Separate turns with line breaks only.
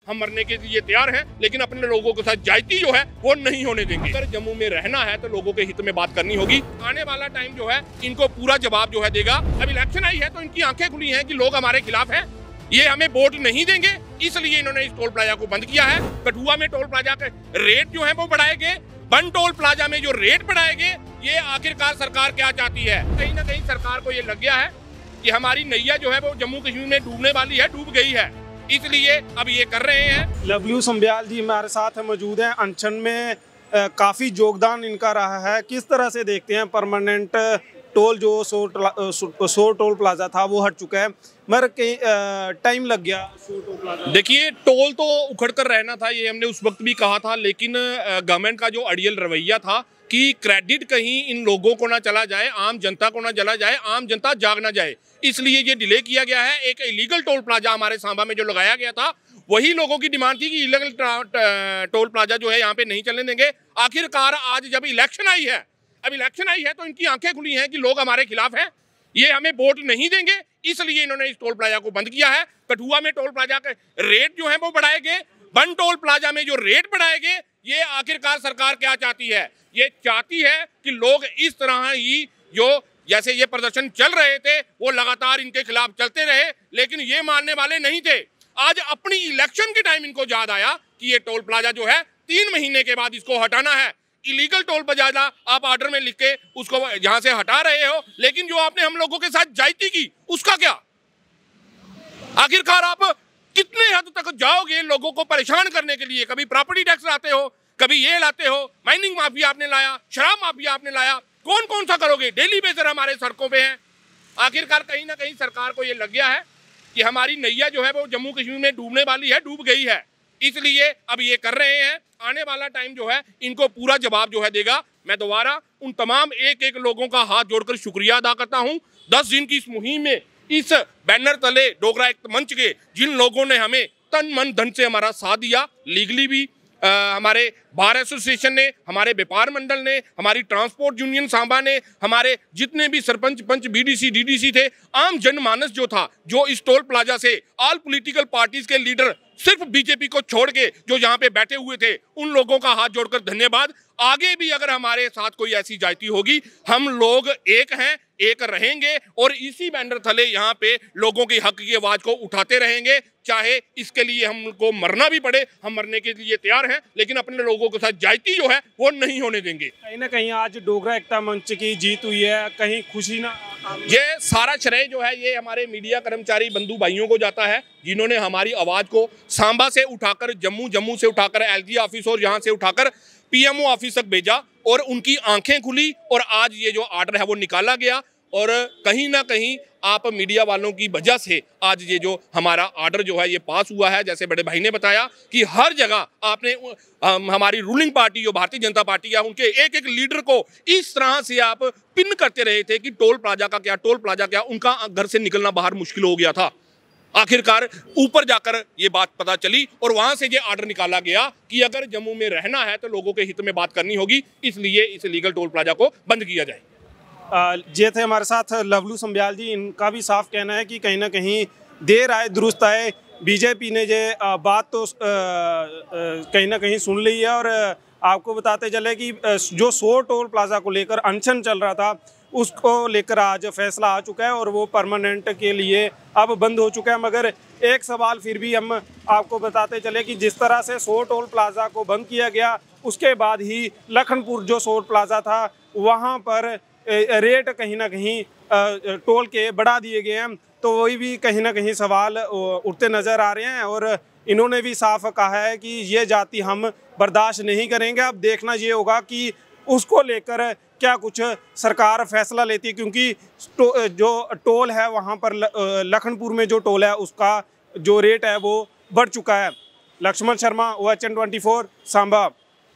हम मरने के लिए तैयार हैं, लेकिन अपने लोगों के साथ जायती जो है वो नहीं होने देंगे। अगर जम्मू में रहना है तो लोगों के हित में बात करनी होगी। आने वाला टाइम जो है इनको पूरा जवाब जो है देगा। अब इलेक्शन आई है तो इनकी आंखें खुली हैं कि लोग हमारे खिलाफ हैं, ये हमें वोट नहीं देंगे, इसलिए इन्होंने इस टोल प्लाजा को बंद किया है। कठुआ में टोल प्लाजा के रेट जो है वो बढ़ाए गए, बन टोल प्लाजा में जो रेट बढ़ाए गए, ये आखिरकार सरकार क्या चाहती है? कहीं ना कहीं सरकार को ये लग गया है कि हमारी नैया जो है वो जम्मू कश्मीर में डूबने वाली है, डूब गई है, इसलिए अब ये कर रहे हैं।
लवलू संब्याल जी हमारे साथ मौजूद हैं। अनशन में काफ़ी योगदान इनका रहा है। किस तरह से देखते हैं परमानेंट टोल जो 100 टोल प्लाजा था वो हट चुका है, मगर कई टाइम लग गया 100 टोल प्लाजा।
देखिए, टोल तो उखड़ कर रहना था, ये हमने उस वक्त भी कहा था, लेकिन गवर्नमेंट का जो अड़ियल रवैया था कि क्रेडिट कहीं इन लोगों को ना चला जाए, आम जनता को ना चला जाए, आम जनता जाग ना जाए, इसलिए ये डिले किया गया है। एक इलीगल टोल प्लाजा हमारे सांबा में जो लगाया गया था, वही लोगों की डिमांड थी कि इलीगल टोल प्लाजा जो है यहाँ पे नहीं चलने देंगे। आखिरकार आज जब इलेक्शन आई है, अब इलेक्शन आई है तो इनकी आंखें खुली हैं कि लोग हमारे खिलाफ हैं, ये हमें वोट नहीं देंगे, इसलिए इन्होंने इस टोल प्लाजा को बंद किया है। कठुआ में टोल प्लाजा के रेट जो है वो बढ़ाए गए, बन टोल प्लाजा में जो रेट बढ़ाए गए, ये आखिरकार सरकार क्या चाहती है? ये चाहती है कि लोग इस तरह ही जो जैसे ये प्रदर्शन चल रहे थे वो लगातार इनके खिलाफ चलते रहे, लेकिन ये मानने वाले नहीं थे। आज अपनी इलेक्शन के टाइम इनको याद आया कि ये टोल प्लाजा जो है 3 महीने के बाद इसको हटाना है। इलीगल टोल प्लाजा आप ऑर्डर में लिख के उसको यहां से हटा रहे हो, लेकिन जो आपने हम लोगों के साथ जायती की उसका क्या? आखिरकार आप कितने हद तक जाओगे लोगों को परेशान करने के लिए? कभी प्रॉपर्टी टैक्स लाते हो, कभी ये लाते हो, माइनिंग माफिया आपने लाया, शराब माफिया आपने लाया, कौन कौन सा करोगे? डेली बेसर हमारे सड़कों पे हैं। आखिरकार कहीं ना कहीं सरकार को ये लग गया है कि हमारी नैया जो है वो जम्मू कश्मीर में डूबने वाली है, डूब गई है, इसलिए अब ये कर रहे हैं। आने वाला टाइम जो है इनको पूरा जवाब जो है देगा। मैं दोबारा उन तमाम एक एक लोगों का हाथ जोड़कर शुक्रिया अदा करता हूं। 10 दिन की इस मुहिम में इस बैनर तले डोगरा एक मंच के जिन लोगों ने हमें तन मन धन से हमारा साथ दिया, लीगली भी हमारे बार एसोसिएशन ने, हमारे व्यापार मंडल ने, हमारी ट्रांसपोर्ट यूनियन सांबा ने, हमारे जितने भी सरपंच पंच बीडीसी डीडीसी थे, आम जनमानस जो था, जो इस टोल प्लाजा से ऑल पॉलिटिकल पार्टीज के लीडर सिर्फ बीजेपी को छोड़ के जो यहाँ पे बैठे हुए थे, उन लोगों का हाथ जोड़कर धन्यवाद। आगे भी अगर हमारे साथ कोई ऐसी जाति होगी, हम लोग एक हैं, एक रहेंगे और इसी बैनर तले यहाँ पे लोगों की हक की आवाज को उठाते रहेंगे। चाहे इसके लिए हमको मरना भी पड़े, हम मरने के लिए तैयार हैं, लेकिन अपने लोगों के साथ जायती जो है वो नहीं होने देंगे।
कहीं ना कहीं आज डोगरा एकता मंच की जीत हुई है, कहीं खुशी ना?
ये सारा श्रेय जो है ये हमारे मीडिया कर्मचारी बंधु भाइयों को जाता है, जिन्होंने हमारी आवाज को सांबा से उठाकर जम्मू, जम्मू से उठाकर एलजी ऑफिस और यहाँ से उठाकर पीएमओ ऑफिस तक भेजा और उनकी आंखें खुली और आज ये जो ऑर्डर है वो निकाला गया। और कहीं ना कहीं आप मीडिया वालों की वजह से आज ये जो हमारा ऑर्डर जो है ये पास हुआ है। जैसे बड़े भाई ने बताया कि हर जगह आपने हमारी रूलिंग पार्टी जो भारतीय जनता पार्टी है, उनके एक एक लीडर को इस तरह से आप पिन करते रहे थे कि टोल प्लाजा का क्या, टोल प्लाजा क्या, उनका घर से निकलना बाहर मुश्किल हो गया था। आखिरकार ऊपर जाकर ये बात पता चली और वहां से ये ऑर्डर निकाला गया कि अगर जम्मू में रहना है तो लोगों के हित में बात करनी होगी, इसलिए इस लीगल टोल प्लाजा को बंद किया जाए।
ये थे हमारे साथ लवलू संब्याल जी। इनका भी साफ कहना है कि कहीं ना कहीं देर आए दुरुस्त आए, बीजेपी ने ये बात तो कहीं ना कहीं सुन ली है। और आपको बताते चले कि जो 100 टोल प्लाजा को लेकर अनशन चल रहा था, उसको लेकर आज फैसला आ चुका है और वो परमानेंट के लिए अब बंद हो चुका है। मगर एक सवाल फिर भी हम आपको बताते चले कि जिस तरह से 100 टोल प्लाजा को बंद किया गया, उसके बाद ही लखनपुर जो 100 प्लाजा था वहाँ पर रेट कहीं ना कहीं टोल के बढ़ा दिए गए हैं, तो वही भी कहीं ना कहीं सवाल उठते नज़र आ रहे हैं। और इन्होंने भी साफ कहा है कि ये जाति हम बर्दाश्त नहीं करेंगे। अब देखना ये होगा कि उसको लेकर क्या कुछ सरकार फैसला लेती है, क्योंकि जो टोल है वहाँ पर लखनपुर में जो टोल है उसका जो रेट है वो बढ़ चुका है। लक्ष्मण शर्मा, OHN24 सांबा।